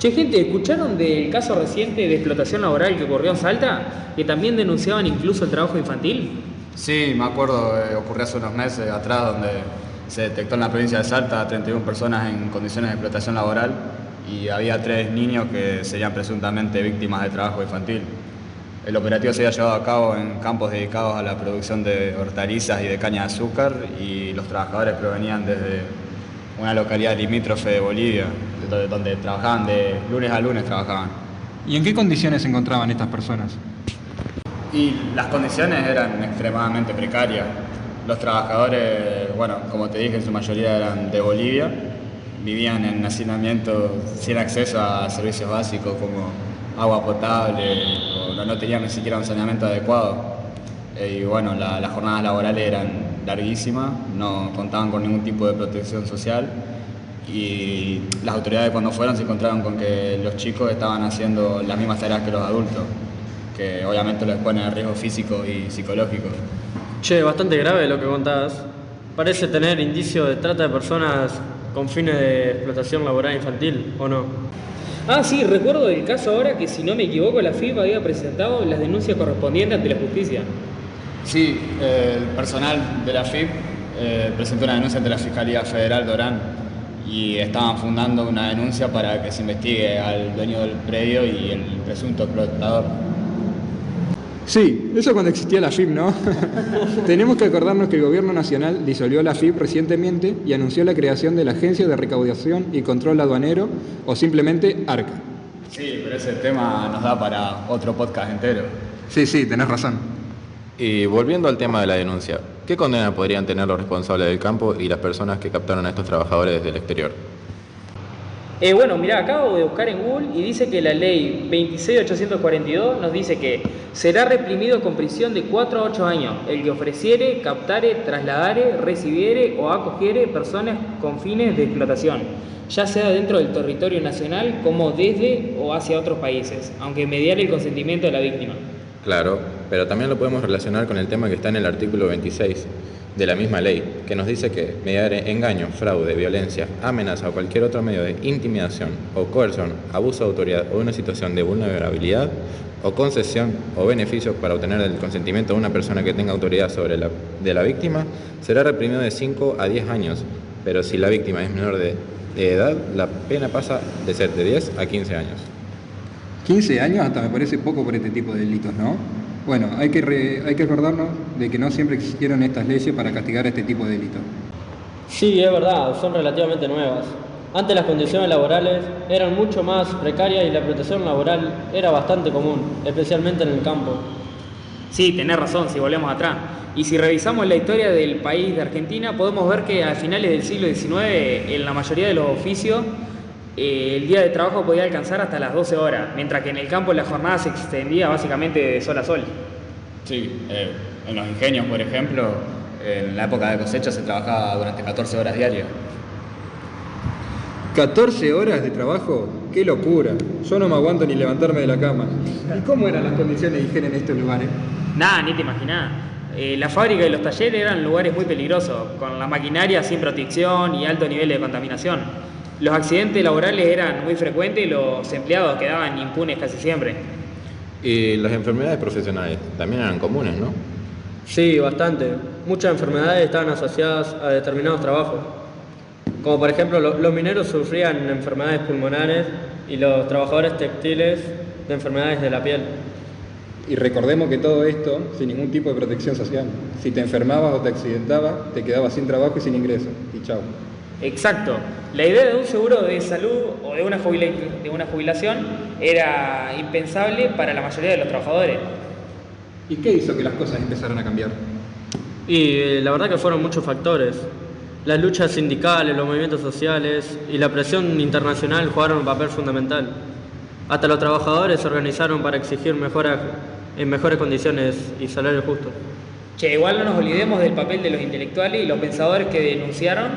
Che, gente, ¿escucharon del caso reciente de explotación laboral que ocurrió en Salta? Que también denunciaban incluso el trabajo infantil. Sí, me acuerdo, ocurrió hace unos meses atrás donde se detectó en la provincia de Salta 31 personas en condiciones de explotación laboral y había 3 niños que serían presuntamente víctimas de trabajo infantil. El operativo se había llevado a cabo en campos dedicados a la producción de hortalizas y de caña de azúcar y los trabajadores provenían desde una localidad limítrofe de Bolivia, donde trabajaban de lunes a lunes trabajaban. ¿Y en qué condiciones se encontraban estas personas? Y las condiciones eran extremadamente precarias. Los trabajadores, bueno, como te dije, en su mayoría eran de Bolivia, vivían en hacinamientos sin acceso a servicios básicos como agua potable, o no tenían ni siquiera un saneamiento adecuado. Y bueno, las jornadas laborales eran larguísimas, no contaban con ningún tipo de protección social y las autoridades cuando fueron se encontraron con que los chicos estaban haciendo las mismas tareas que los adultos, que obviamente los exponen a riesgo físico y psicológico. Che, bastante grave lo que contás. Parece tener indicios de trata de personas con fines de explotación laboral infantil, ¿o no? Ah, sí, recuerdo del caso ahora que, si no me equivoco, la FIP había presentado las denuncias correspondientes ante la justicia. Sí, el personal de la FIP presentó una denuncia ante la Fiscalía Federal de Orán y estaban fundando una denuncia para que se investigue al dueño del predio y el presunto explotador. Sí, eso cuando existía la FIP, ¿no? Tenemos que acordarnos que el Gobierno Nacional disolvió la FIP recientemente y anunció la creación de la Agencia de Recaudación y Control Aduanero, o simplemente ARCA. Sí, pero ese tema nos da para otro podcast entero. Sí, tenés razón. Y volviendo al tema de la denuncia, ¿qué condena podrían tener los responsables del campo y las personas que captaron a estos trabajadores desde el exterior? Bueno, mirá, acabo de buscar en Google y dice que la ley 26.842 nos dice que será reprimido con prisión de 4 a 8 años el que ofreciere, captare, trasladare, recibiere o acogiere personas con fines de explotación, ya sea dentro del territorio nacional como desde o hacia otros países, aunque mediare el consentimiento de la víctima. Claro, pero también lo podemos relacionar con el tema que está en el artículo 26 de la misma ley, que nos dice que mediante engaño, fraude, violencia, amenaza o cualquier otro medio de intimidación o coerción, abuso de autoridad o una situación de vulnerabilidad o concesión o beneficio para obtener el consentimiento de una persona que tenga autoridad sobre la víctima, será reprimido de 5 a 10 años, pero si la víctima es menor de edad, la pena pasa de ser de 10 a 15 años. 15 años hasta me parece poco por este tipo de delitos, ¿no? Bueno, hay que acordarnos de que no siempre existieron estas leyes para castigar este tipo de delitos. Sí, es verdad, son relativamente nuevas. Antes las condiciones laborales eran mucho más precarias y la protección laboral era bastante común, especialmente en el campo. Sí, tenés razón, si volvemos atrás. Y si revisamos la historia del país de Argentina, podemos ver que a finales del siglo XIX, en la mayoría de los oficios, el día de trabajo podía alcanzar hasta las 12 horas, mientras que en el campo la jornada se extendía básicamente de sol a sol. Sí, en los ingenios, por ejemplo, en la época de cosecha se trabajaba durante 14 horas diarias. 14 horas de trabajo, qué locura. Yo no me aguanto ni levantarme de la cama. ¿Y cómo eran las condiciones de higiene en estos lugares? Nada, ni te imaginás. La fábrica y los talleres eran lugares muy peligrosos, con la maquinaria sin protección y alto nivel de contaminación. Los accidentes laborales eran muy frecuentes y los empleados quedaban impunes casi siempre. Y las enfermedades profesionales también eran comunes, ¿no? Sí, bastante. Muchas enfermedades estaban asociadas a determinados trabajos. Como por ejemplo, los mineros sufrían enfermedades pulmonares y los trabajadores textiles de enfermedades de la piel. Y recordemos que todo esto sin ningún tipo de protección social. Si te enfermabas o te accidentabas, te quedabas sin trabajo y sin ingresos. Y chau. Exacto. La idea de un seguro de salud o de una jubilación era impensable para la mayoría de los trabajadores. ¿Y qué hizo que las cosas empezaran a cambiar? Y la verdad que fueron muchos factores. Las luchas sindicales, los movimientos sociales y la presión internacional jugaron un papel fundamental. Hasta los trabajadores se organizaron para exigir mejoras en mejores condiciones y salarios justos. Che, igual no nos olvidemos del papel de los intelectuales y los pensadores que denunciaron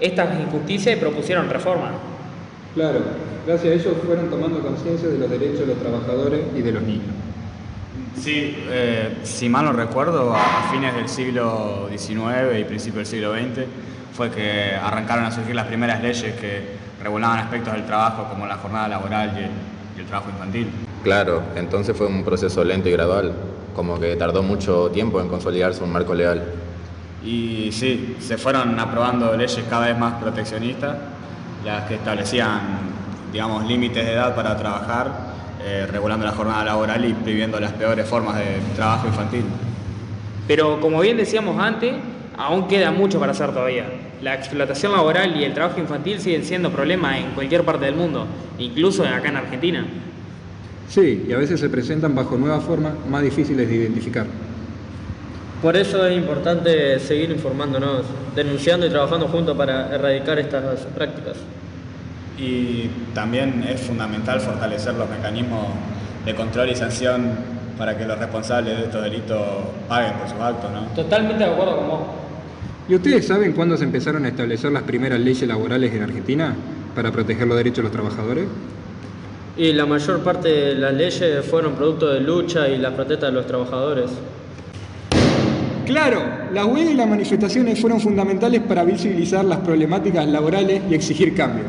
estas injusticias y propusieron reformas. Claro, gracias a ellos fueron tomando conciencia de los derechos de los trabajadores y de los niños. Sí, si mal no recuerdo, a fines del siglo XIX y principios del siglo XX fue que arrancaron a surgir las primeras leyes que regulaban aspectos del trabajo como la jornada laboral y el trabajo infantil. Claro, entonces fue un proceso lento y gradual, como que tardó mucho tiempo en consolidarse un marco legal. Y sí, se fueron aprobando leyes cada vez más proteccionistas, las que establecían, digamos, límites de edad para trabajar, regulando la jornada laboral y prohibiendo las peores formas de trabajo infantil. Pero como bien decíamos antes, aún queda mucho para hacer todavía. La explotación laboral y el trabajo infantil siguen siendo problemas en cualquier parte del mundo, incluso acá en Argentina. Sí, y a veces se presentan bajo nuevas formas más difíciles de identificar. Por eso es importante seguir informándonos, denunciando y trabajando juntos para erradicar estas prácticas. Y también es fundamental fortalecer los mecanismos de control y sanción para que los responsables de estos delitos paguen por sus actos, ¿no? Totalmente de acuerdo con vos. ¿Y ustedes saben cuándo se empezaron a establecer las primeras leyes laborales en Argentina para proteger los derechos de los trabajadores? Y la mayor parte de las leyes fueron producto de lucha y las protestas de los trabajadores. Claro, las huelgas y las manifestaciones fueron fundamentales para visibilizar las problemáticas laborales y exigir cambio.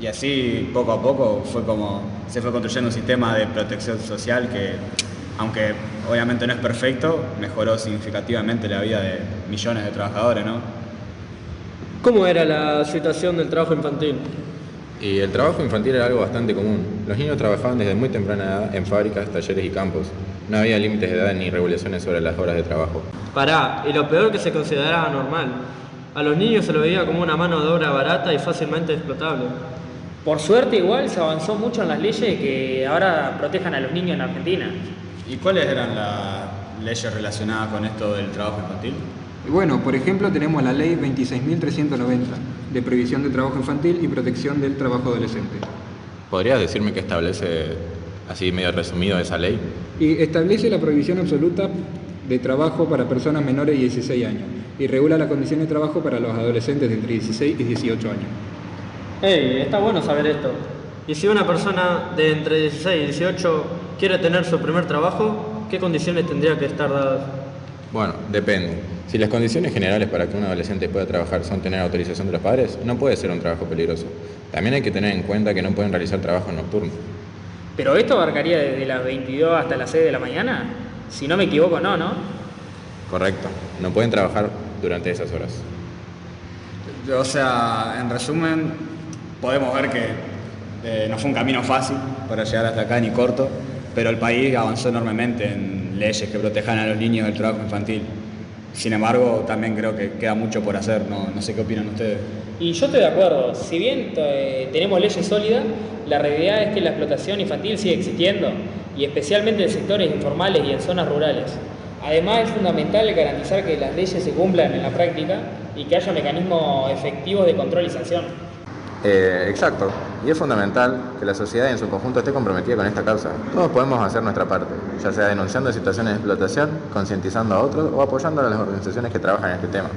Y así, poco a poco, se fue construyendo un sistema de protección social que, aunque obviamente no es perfecto, mejoró significativamente la vida de millones de trabajadores, ¿no? ¿Cómo era la situación del trabajo infantil? Y el trabajo infantil era algo bastante común. Los niños trabajaban desde muy temprana edad en fábricas, talleres y campos. No había límites de edad ni regulaciones sobre las horas de trabajo. Pará, y lo peor que se consideraba normal. A los niños se lo veía como una mano de obra barata y fácilmente explotable. Por suerte igual se avanzó mucho en las leyes que ahora protejan a los niños en Argentina. ¿Y cuáles eran las leyes relacionadas con esto del trabajo infantil? Y bueno, por ejemplo, tenemos la ley 26.390 de prohibición del trabajo infantil y protección del trabajo adolescente. ¿Podrías decirme qué establece, así medio resumido, esa ley? Y establece la prohibición absoluta de trabajo para personas menores de 16 años y regula las condiciones de trabajo para los adolescentes de entre 16 y 18 años. Hey, está bueno saber esto. ¿Y si una persona de entre 16 y 18 quiere tener su primer trabajo, qué condiciones tendría que estar dadas? Bueno, depende. Si las condiciones generales para que un adolescente pueda trabajar son tener autorización de los padres, no puede ser un trabajo peligroso. También hay que tener en cuenta que no pueden realizar trabajo nocturno. ¿Pero esto abarcaría desde las 22 hasta las 6 de la mañana? Si no me equivoco, no, ¿no? Correcto. No pueden trabajar durante esas horas. O sea, en resumen, podemos ver que no fue un camino fácil para llegar hasta acá ni corto, pero el país avanzó enormemente en leyes que protejan a los niños del trabajo infantil. Sin embargo, también creo que queda mucho por hacer, no sé qué opinan ustedes. Y yo estoy de acuerdo, si bien tenemos leyes sólidas, la realidad es que la explotación infantil sigue existiendo, y especialmente en sectores informales y en zonas rurales. Además, es fundamental garantizar que las leyes se cumplan en la práctica y que haya mecanismos efectivos de control y sanción. Exacto. Y es fundamental que la sociedad en su conjunto esté comprometida con esta causa. Todos podemos hacer nuestra parte, ya sea denunciando situaciones de explotación, concientizando a otros o apoyando a las organizaciones que trabajan en este tema.